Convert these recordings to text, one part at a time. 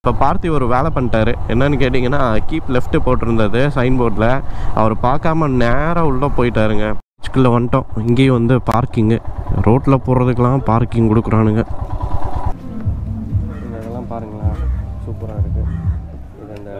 இப்போ பார்த்தி ஒரு வேலை பண்ணிட்டாரு. என்னன்னு கேட்டிங்கன்னா, கீப் லெஃப்ட் போட்டிருந்தது சைன் போர்டில். அவர் பார்க்காம நேராக உள்ளே போயிட்டாருங்க. பீச்சுக்குள்ளே வந்துட்டோம். இங்கேயும் வந்து பார்க்கிங்கு, ரோட்டில் போடுறதுக்கெலாம் பார்க்கிங் கொடுக்குறானுங்க. இதெல்லாம் பாருங்களேன், சூப்பராக இருக்குது. இது இந்த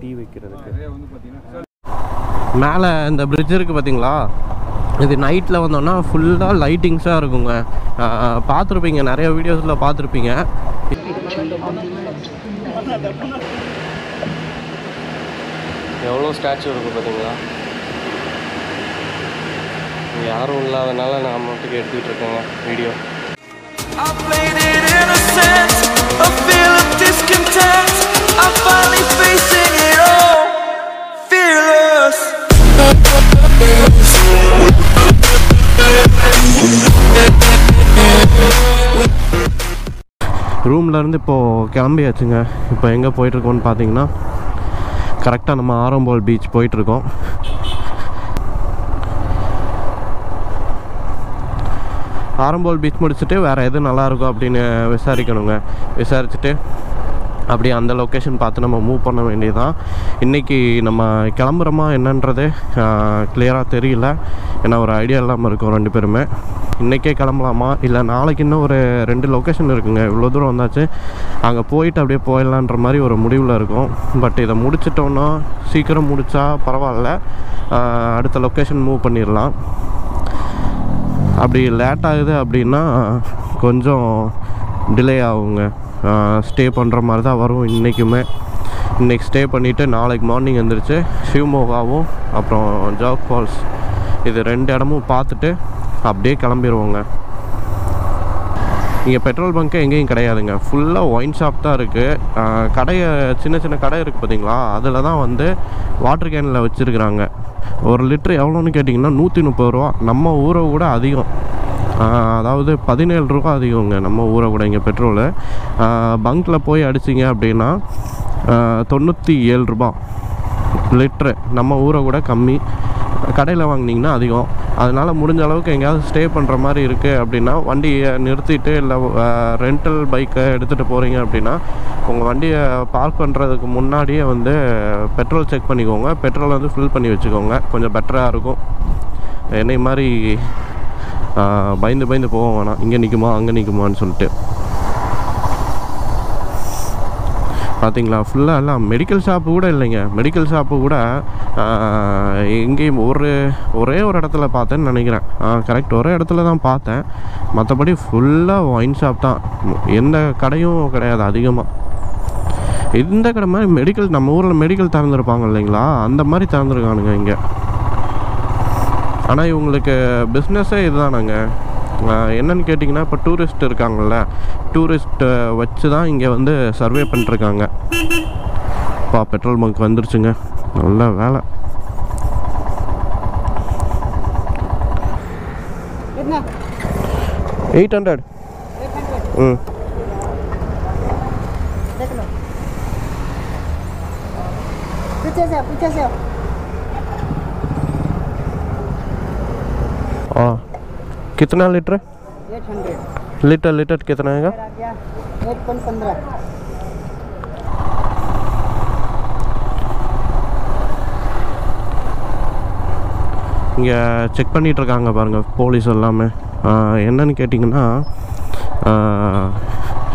டீ வைக்கிறதுக்கு. மேலே இந்த பிரிட்ஜ் இருக்குது பார்த்தீங்களா, இது நைட்டில் வந்தோன்னா ஃபுல்லாக லைட்டிங்ஸாக இருக்குங்க. பார்த்துருப்பீங்க, நிறைய வீடியோஸில் பார்த்துருப்பீங்க. எவ்வளோ ஸ்டாச்சு இருக்குது பார்த்தீங்களா. யாரும் இல்லாதனால நான் மட்டும் எடுத்துக்கிட்டு இருக்கேங்க வீடியோ. ரூம்லேருந்து இப்போது கிளம்பியாச்சுங்க. இப்போ எங்கே போயிட்டுருக்கோன்னு பார்த்தீங்கன்னா, கரெக்டாக நம்ம ஆரம்போல் பீச் போயிட்டுருக்கோம். ஆரம்போல் பீச் முடிச்சுட்டு வேறு எது நல்லாயிருக்கும் அப்படின்னு விசாரிக்கணுங்க. விசாரிச்சுட்டு அப்படியே அந்த லொக்கேஷன் பார்த்து நம்ம மூவ் பண்ண வேண்டியதுதான். இன்றைக்கி நம்ம கிளம்புறோமா என்னன்றது கிளியராக தெரியல. ஏன்னா ஒரு ஐடியா இல்லாமல் இருக்கும் ரெண்டு பேருமே. இன்றைக்கே கிளம்பலாமா இல்லை நாளைக்கு இன்னும் ஒரு 2 லொக்கேஷன் இருக்குங்க. இவ்வளோ தூரம் வந்தாச்சு, அங்கே போயிட்டு அப்படியே போயிடலான்ற மாதிரி ஒரு முடிவில் இருக்கும். பட் இதை முடிச்சிட்டோன்னா, சீக்கிரம் முடித்தா பரவாயில்ல, அடுத்த லொக்கேஷன் மூவ் பண்ணிடலாம். அப்படி லேட் ஆகுது அப்படின்னா கொஞ்சம் டிலே ஆகுங்க. ஸ்டே பண்ணுற மாதிரி தான் வரும் இன்றைக்குமே. இன்றைக்கி ஸ்டே பண்ணிவிட்டு நாளைக்கு மார்னிங் எழுந்திரிச்சு ஷிவ்மோகாவும் அப்புறம் ஜோக் ஃபால்ஸ் இது 2 இடமும் பார்த்துட்டு அப்படியே கிளம்பிடுவோங்க. இங்கே பெட்ரோல் பங்க்கு எங்கேயும் கிடையாதுங்க. ஃபுல்லாக ஒயின் ஷாப் தான் இருக்குது. கடையை சின்ன சின்ன கடை இருக்குது பார்த்தீங்களா, அதில் தான் வந்து வாட்டர் கேனில் வச்சுருக்குறாங்க. 1 லிட்ரு எவ்வளோன்னு கேட்டிங்கன்னா 130 ரூபா. நம்ம ஊரை கூட அதிகம், அதாவது 17 ரூபா அதிகங்க நம்ம ஊரை கூட. இங்கே பெட்ரோலு பங்க்கில் போய் அடிச்சிங்க அப்படின்னா 97 ரூபா லிட்ரு. நம்ம ஊரை கூட கம்மி, கடையில் வாங்கினீங்கன்னா அதிகம். அதனால் முடிஞ்ச அளவுக்கு எங்கேயாவது ஸ்டே பண்ணுற மாதிரி இருக்குது அப்படின்னா வண்டியை நிறுத்திட்டு, இல்லை ரெண்டல் பைக்கை எடுத்துகிட்டு போகிறீங்க அப்படின்னா உங்கள் வண்டியை பார்க் பண்ணுறதுக்கு முன்னாடியே வந்து பெட்ரோல் செக் பண்ணிக்கோங்க. பெட்ரோல் வந்து ஃபில் பண்ணி வச்சுக்கோங்க, கொஞ்சம் பெட்டராக இருக்கும். என்னை மாதிரி பயந்து போக வேணாம், இங்கே நிற்குமா அங்கே நிற்குமான்னு சொல்லிட்டு. பார்த்தீங்களா, ஃபுல்லாக எல்லாம் மெடிக்கல் ஷாப்பு கூட இல்லைங்க. மெடிக்கல் ஷாப்பு கூட எங்கேயும் ஒரே ஒரு இடத்துல பார்த்தேன்னு நினைக்கிறேன். கரெக்ட், ஒரே இடத்துல தான் பார்த்தேன். மற்றபடி ஃபுல்லாக ஒயின் ஷாப் தான், எந்த கடையும் கிடையாது அதிகமாக. இந்த கடை மாதிரி மெடிக்கல், நம்ம ஊரில் மெடிக்கல் திறந்துருப்பாங்க இல்லைங்களா, அந்த மாதிரி திறந்துருக்கானுங்க இங்கே. ஆனால் இவங்களுக்கு பிஸ்னஸே இதுதானாங்க. என்னன்னு கேட்டிங்கன்னா, இப்போ டூரிஸ்ட் இருக்காங்கள்ல, டூரிஸ்ட்டை வச்சு தான் இங்கே வந்து சர்வே பண்ணிட்டுருக்காங்க. இப்போ பெட்ரோல் பங்க் வந்துருச்சுங்க, நல்ல வேலை. என்ன 800. ம் पीछे से कितना लीटर? 800 लीटर कितना है? 8.15. இங்கே செக் பண்ணிகிட்ருக்காங்க பாருங்கள் போலீஸ் எல்லாமே. என்னன்னு கேட்டிங்கன்னா,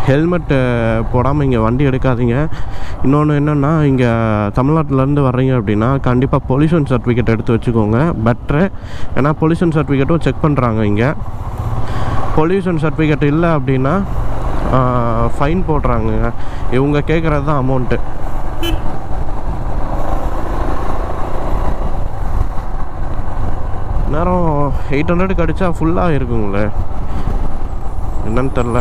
ஹெல்மெட்டு போடாமல் இங்கே வண்டி எடுக்காதீங்க. இன்னொன்று என்னென்னா, இங்கே தமிழ்நாட்டிலேருந்து வர்றீங்க அப்படின்னா கண்டிப்பாக பொல்யூஷன் சர்டிஃபிகேட் எடுத்து வச்சுக்கோங்க, பெட்ரு. ஏன்னா பொல்யூஷன் சர்டிஃபிகேட்டும் செக் பண்ணுறாங்க இங்கே. பொல்யூஷன் சர்டிஃபிகேட் இல்லை அப்படின்னா ஃபைன் போடுறாங்க. இவங்க கேட்குறது தான் அமௌண்ட்டு. நேரம் 800 அடித்தா ஃபுல்லாக இருக்குங்களே, என்னன்னு தெரில.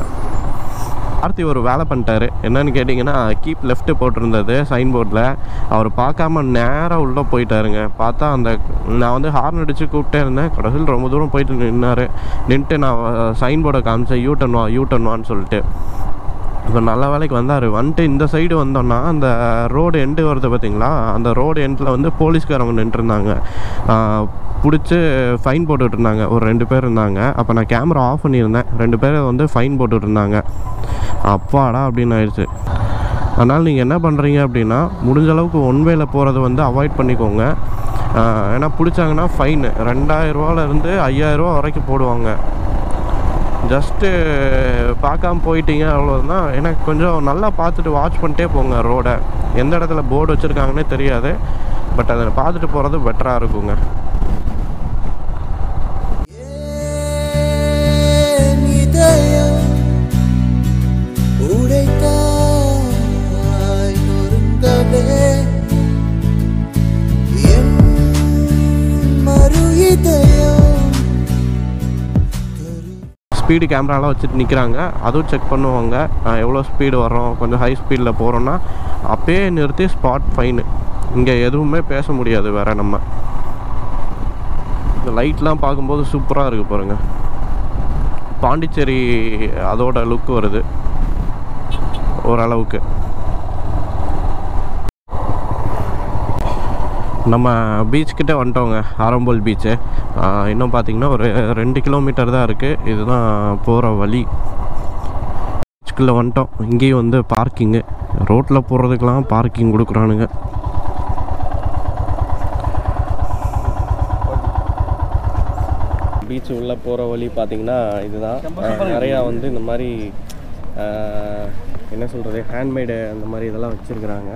பார்த்தி ஒரு வேலை பண்ணிட்டாரு. என்னன்னு கேட்டிங்கன்னா, கீப் லெஃப்ட் போட்டிருந்தது சைன் போர்டில். அவர் பார்க்காம நேராக உள்ளே போயிட்டாருங்க. பார்த்தா நான் வந்து ஹார்ன் அடித்து கூப்பிட்டே இருந்தேன். கடைசியில் ரொம்ப தூரம் போயிட்டு நின்றுட்டு நான் சைன் போர்டை காமிச்சேன், யூ டர்ன் வான்னு சொல்லிட்டு. இப்போ நல்ல வேலைக்கு வந்தார். வந்துட்டு இந்த சைடு வந்தோன்னா அந்த ரோடு எண்டு வருது பார்த்தீங்களா, அந்த ரோடு எண்டில் வந்து போலீஸ்காரவங்க நின்றுருந்தாங்க. பிடிச்சி ஃபைன் போட்டுட்டு இருந்தாங்க. ஒரு 2 பேர் இருந்தாங்க. அப்போ நான் கேமரா ஆஃப் பண்ணியிருந்தேன். 2 பேர் வந்து ஃபைன் போட்டுட்டு இருந்தாங்க. அப்பாடா அப்படின்னு ஆயிடுச்சு. அதனால் நீங்கள் என்ன பண்ணுறீங்க அப்படின்னா முடிஞ்ச அளவுக்கு ஒன் வேல போகிறத வந்து அவாய்ட் பண்ணிக்கோங்க. ஏன்னா பிடிச்சாங்கன்னா ஃபைனு 2000 ரூபாலேருந்து 5000 ரூபா வரைக்கும் போடுவாங்க. ஜஸ்ட்டு பார்க்காம போயிட்டீங்க அவ்வளோதான். எனக்கு கொஞ்சம் நல்லா பார்த்துட்டு வாட்ச் பண்ணிட்டே போங்க ரோடை. எந்த இடத்துல போர்டு வச்சுருக்காங்கன்னே தெரியாது. பட் அதை பார்த்துட்டு போகிறது பெட்டராக இருக்குங்க. ஸ்பீடு கேமராலாம் வச்சுட்டு நிற்கிறாங்க. அதுவும் செக் பண்ணுவாங்க. எவ்வளோ ஸ்பீடு வரோம், கொஞ்சம் ஹை ஸ்பீடில் போகிறோன்னா அப்பயே நிறுத்தி ஸ்பாட் ஃபைனு. இங்கே எதுவுமே பேச முடியாது வேறு. நம்ம இந்த லைட்லாம் பார்க்கும்போது சூப்பராக இருக்குது பாருங்கள். பாண்டிச்சேரி அதோட லுக் வருது ஓரளவுக்கு. நம்ம பீச்சுக்கிட்ட வந்துட்டோங்க, ஆரம்போல் பீச்சு. இன்னும் பார்த்திங்கன்னா ஒரு 2 கிலோமீட்டர் தான் இருக்குது. இதுதான் போகிற வழி. பீச்சுக்குள்ளே வந்துட்டோம். இங்கேயும் வந்து பார்க்கிங்கு, ரோட்டில் போகிறதுக்கெலாம் பார்க்கிங் கொடுக்குறானுங்க. பீச்சு உள்ளே போகிற வழி பார்த்திங்கன்னா இதுதான். நிறையா வந்து இந்த மாதிரி என்ன சொல்கிறது, ஹேண்ட்மேடு அந்த மாதிரி இதெல்லாம் வச்சுருக்குறாங்க.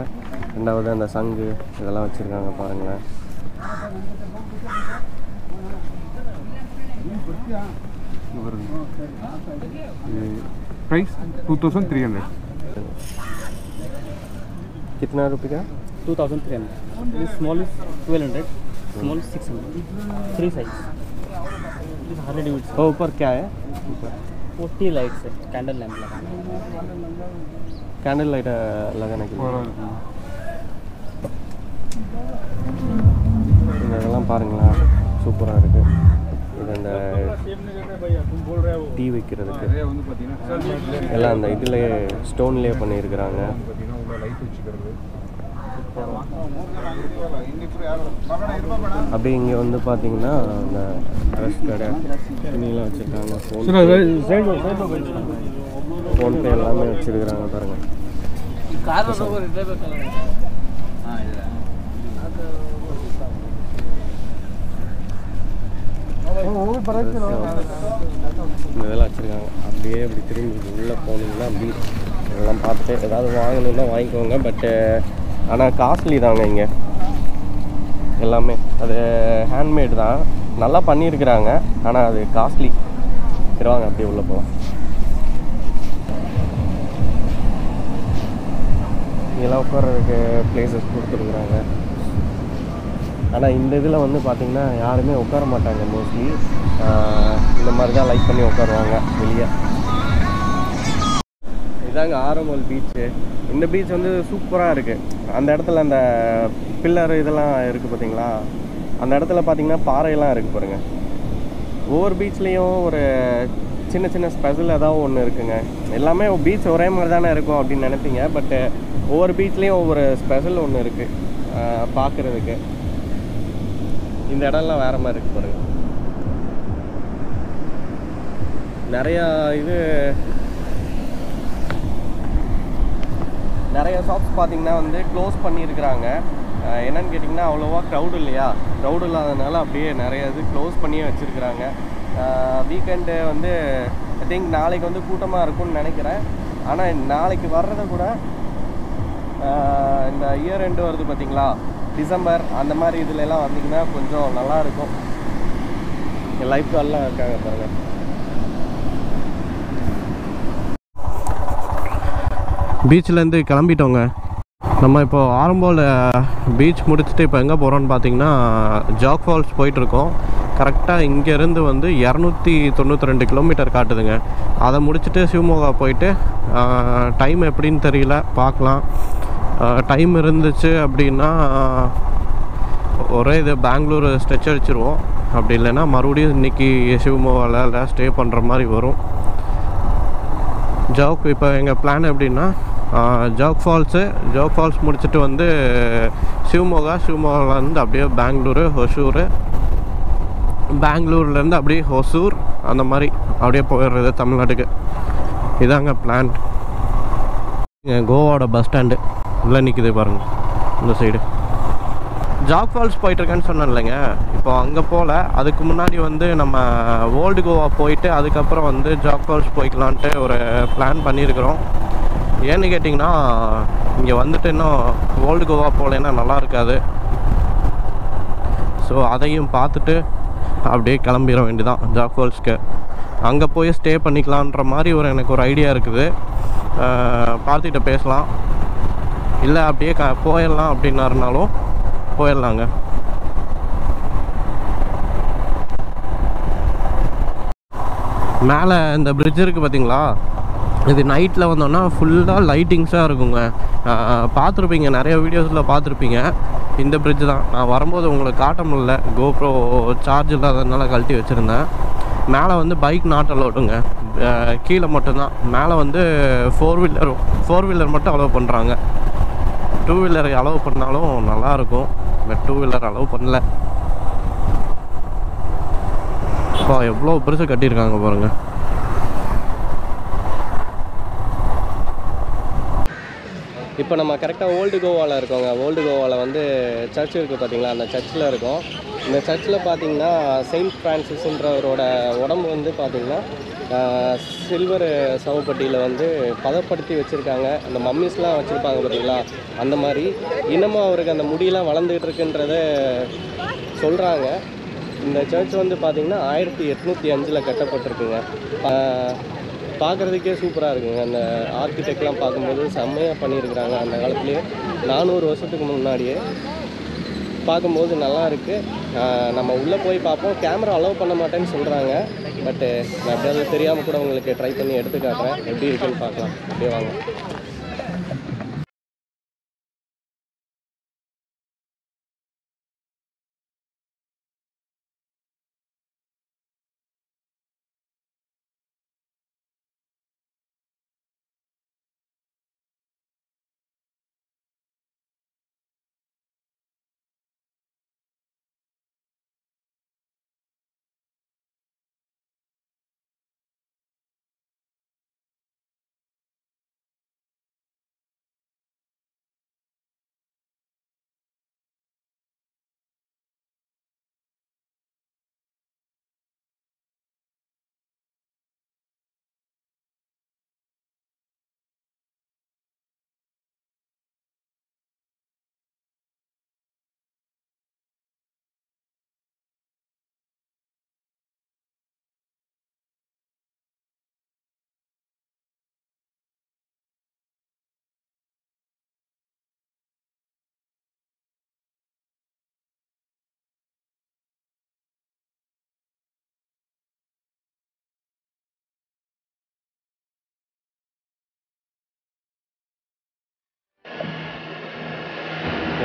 ரெண்டாவது அந்த சங்கு இதெல்லாம் வச்சுருக்காங்க பாருங்களேன். प्राइस 2300. कितना रुपये का? 2300. This small is 1200. Small is 600. 3 size. This Harley Davidson. और ऊपर क्या है? 40 lights है. Candle lamp लगा. कैंडल लाइट लगाने के लिए. இதெல்லாம் பாருங்களேன், சூப்பராக இருக்குது. இது அந்த டீ வைக்கிறதுக்கு எல்லாம் அந்த இதுலேயே ஸ்டோன்லேயே பண்ணியிருக்கிறாங்க. அப்படியே இங்கே வந்து பார்த்தீங்கன்னா அந்த ட்ரெஸ் கடை, துணியெல்லாம் வச்சுருக்காங்க. ஃபோன்பே எல்லாமே வச்சுருக்கிறாங்க பாருங்கள். இதெல்லாம் வச்சுருக்காங்க. அப்படியே அப்படி திரும்பி உள்ளே போனீங்கன்னா பீச் இதெல்லாம் பார்த்துட்டு ஏதாவது வாங்கணுன்னா வாங்கிக்கோங்க. பட்டு ஆனால் காஸ்ட்லி தாங்க இங்கே எல்லாமே. அது ஹேண்ட்மேடு தான், நல்லா பண்ணியிருக்கிறாங்க. ஆனால் அது காஸ்ட்லி. வாங்க அப்படியே உள்ளே போகலாம். இதெல்லாம் உட்கார்றதுக்கு பிளேசஸ் கொடுத்துருக்குறாங்க. ஆனால் இந்த இதில் வந்து பார்த்திங்கன்னா யாருமே உட்கார மாட்டாங்க. மோஸ்ட்லி இந்த மாதிரி தான் லைக் பண்ணி உட்காருவாங்க வெளியே. இதாங்க ஆரம்போல் பீச்சு. இந்த பீச் வந்து சூப்பராக இருக்குது. அந்த இடத்துல அந்த பில்லர் இதெல்லாம் இருக்குது பார்த்தீங்களா, அந்த இடத்துல பார்த்திங்கன்னா பாறையெல்லாம் இருக்குது பாருங்கள். ஒவ்வொரு பீச்லேயும் ஒரு சின்ன சின்ன ஸ்பெஷல் ஏதாவது ஒன்று இருக்குங்க. எல்லாமே பீச் ஒரே மாதிரி தானே இருக்கும் அப்படின்னு நினைப்பீங்க. பட்டு ஒவ்வொரு பீச்லேயும் ஒவ்வொரு ஸ்பெஷல் ஒன்று இருக்குது பார்க்குறதுக்கு. இந்த இடம்லாம் வேறு மாதிரி இருக்குது பாருங்கள். நிறையா நிறைய ஷாப்ஸ் பார்த்திங்கன்னா வந்து க்ளோஸ் பண்ணியிருக்கிறாங்க. என்னென்னு கேட்டிங்கன்னா அவ்வளோவா க்ரௌடு இல்லையா, க்ரௌடு இல்லாததுனால அப்படியே நிறைய இது க்ளோஸ் பண்ணியே வச்சுருக்குறாங்க. வீக்கெண்டு வந்து ஐ திங்க் நாளைக்கு வந்து கூட்டமாக இருக்கும்னு நினைக்கிறேன். ஆனால் நாளைக்கு வர்றதை கூட இந்த இயர் எண்டு வருது பார்த்திங்களா, டிசம்பர் அந்த மாதிரி இதுலலாம் வந்திங்கன்னா கொஞ்சம் நல்லாயிருக்கும். என் லைஃப் கார்டெலாம் இருக்காங்க பாருங்கள். பீச்சிலேருந்து கிளம்பிட்டோங்க. நம்ம இப்போது ஆரம்போல் பீச் முடிச்சுட்டு இப்போ எங்கே போகிறோன்னு பார்த்தீங்கன்னா ஜாக் ஃபால்ஸ் போயிட்டுருக்கோம். கரெக்டாக இங்கேருந்து வந்து 292 கிலோமீட்டர் காட்டுதுங்க. அதை முடிச்சுட்டு சிவமோகா போயிட்டு டைம் எப்படின்னு தெரியல, பார்க்கலாம். டைம் இருந்துச்சு அப்படின்னா ஒரே இது பெங்களூர் ஸ்ட்ரெச் அடிச்சிருவோம். அப்படி இல்லைன்னா மறுபடியும் இன்றைக்கி சிவமோகாவில் ஸ்டே பண்ணுற மாதிரி வரும். ஜாக் இப்போ எங்கள் பிளான் எப்படின்னா ஜாக் ஃபால்ஸ் முடிச்சுட்டு வந்து சிவமோகாவிலேருந்து அப்படியே பெங்களூரு, ஹொசூர், பெங்களூர்லேருந்து அப்படியே ஹொசூர் அந்த மாதிரி அப்படியே போயிடுறது தமிழ்நாட்டுக்கு. இதாங்க பிளான். கோவாவோட பஸ் ஸ்டாண்டு உள்ளே நிற்குது பாருங்கள் இந்த சைடு. ஜாக் ஃபால்ஸ் போயிட்டுருக்கேன்னு சொன்னேன் இல்லைங்க, இப்போ அங்கே போகல. அதுக்கு முன்னாடி வந்து நம்ம ஓல்டு கோவா போயிட்டு அதுக்கப்புறம் வந்து ஜாக் ஃபால்ஸ் போய்க்கலான்ட்டு ஒரு பிளான் பண்ணியிருக்கிறோம். ஏன்னு கேட்டிங்கன்னா இங்கே வந்துட்டு இன்னும் ஓல்டு கோவா போகலைன்னா நல்லா இருக்காது. ஸோ அதையும் பார்த்துட்டு அப்படியே கிளம்பிட வேண்டியதான் ஜாக் ஃபால்ஸ்க்கு. அங்கே போய் ஸ்டே பண்ணிக்கலான்ற மாதிரி எனக்கு ஒரு ஐடியா இருக்குது. பார்த்துக்கிட்ட பேசலாம், இல்லை அப்படியே போயிடலாம் அப்படின்னாருனாலும் போயிடலாங்க. மேலே இந்த பிரிட்ஜ் இருக்குது பார்த்தீங்களா, இது நைட்டில் வந்தோன்னா ஃபுல்லாக லைட்டிங்ஸாக இருக்குங்க. பார்த்துருப்பீங்க, நிறைய வீடியோஸில் பார்த்துருப்பீங்க. இந்த பிரிட்ஜ் தான் நான் வரும்போது உங்களுக்கு காட்ட முடியல, கோப்ரோ சார்ஜ் இல்லாததுனால கழட்டி வச்சுருந்தேன். மேலே வந்து பைக் நாட் அலோடுங்க, கீழே மட்டும்தான். மேலே வந்து ஃபோர் வீலர் மட்டும் அலோவ் பண்ணுறாங்க. டூ வீலர் அலோவ் பண்ணாலும் நல்லாயிருக்கும், பட் டூ வீலர் அலோவ் பண்ணல. அப்பா எவ்வளோ பெருசு கட்டியிருக்காங்க பாருங்கள். இப்போ நம்ம கரெக்டாக ஓல்டு கோவாவில் இருக்கோங்க. ஓல்டு கோவாவில் வந்து சர்ச் இருக்குது பார்த்தீங்களா, அந்த சர்ச்சில் இருக்கோம். இந்த சர்ச்சில் பார்த்தீங்கன்னா செயின்ட் ஃப்ரான்சிஸ்ன்றவரோட உடம்பு வந்து பார்த்திங்கன்னா சில்வர் சவப்பட்டியில் வந்து பதப்படுத்தி வச்சுருக்காங்க. அந்த மம்மிஸ்லாம் வச்சுருப்பாங்க பார்த்தீங்களா, அந்த மாதிரி இன்னமும் அவருக்கு அந்த முடியெல்லாம் வளர்ந்துக்கிட்டு இருக்குன்றத சொல்கிறாங்க. இந்த சர்ச் வந்து பார்த்திங்கன்னா 1805 கட்டப்பட்டிருக்குங்க. பார்க்குறதுக்கே சூப்பராக இருக்குங்க. அந்த ஆர்கிடெக்ட்லாம் பார்க்கும்போது செம்மையாக பண்ணியிருக்கிறாங்க. அந்த காலத்துலேயே 400 வருஷத்துக்கு முன்னாடியே பார்க்கும்போது நல்லா இருக்குது. நம்ம உள்ளே போய் பார்ப்போம். கேமரா அலோவ் பண்ண மாட்டேன்னு சொல்கிறாங்க, பட்டு நான் எப்படியாவது தெரியாமல் கூட உங்களுக்கு ட்ரை பண்ணி எடுத்து காட்டுறேன், எப்படி இருக்குன்னு பார்க்கலாம். அப்படியே வாங்க.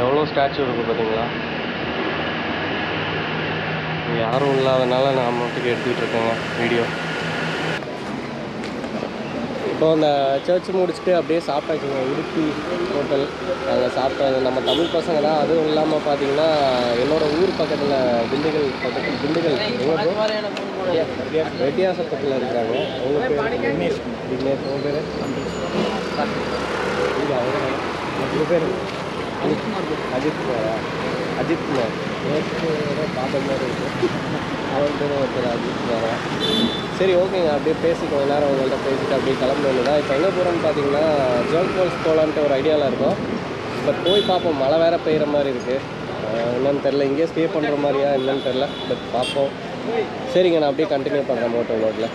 எவ்வளோ ஸ்டாச்சு இருக்குது பார்த்தீங்களா. யாரும் இல்லாதனால நான் மட்டும் எடுத்துக்கிட்டு இருக்கேங்க வீடியோ. இப்போ அந்த சர்ச் முடிச்சுட்டு அப்படியே சாப்பிட்டாச்சுங்க. உடுப்பி ஹோட்டல் அங்கே சாப்பிட்டாங்க. நம்ம தமிழ் பசங்க தான். அதுவும் இல்லாமல் பார்த்தீங்கன்னா என்னோடய ஊர் பக்கத்தில் திண்டுக்கல் திண்டுக்கல் வெட்டியாசப்பட்டில் இருக்கிறாங்க. உங்கள் பேர் விக்னேஷ். உங்கள் பேர் உங்கள் பேர் அஜித் குமார். பார்த்த மாதிரி இருக்கு. அவன் பேர் ஒருத்தர் அஜித் குமாரா. சரி ஓகேங்க, அப்படியே பேசி கொஞ்ச நேரம் உங்கள்கிட்ட பேசிட்டு அப்படியே கிளம்ப வேண்டியதான். இப்போ எங்கே போகிறோன்னு பார்த்தீங்கன்னா ஜாக் ஃபால்ஸ் போகலான்ட்டு ஒரு ஐடியாவில் இருக்கும். பட் போய் பார்ப்போம். மழை வேறு பெய்கிற மாதிரி இருக்குது. என்னன்னு தெரில, இங்கேயே ஸ்டே பண்ணுற மாதிரியா என்னன்னு தெரில, பட் பார்ப்போம். சரிங்க, நான் அப்படியே கண்டினியூ பண்ணுறேன் மோட்டோ ரோட்டில்.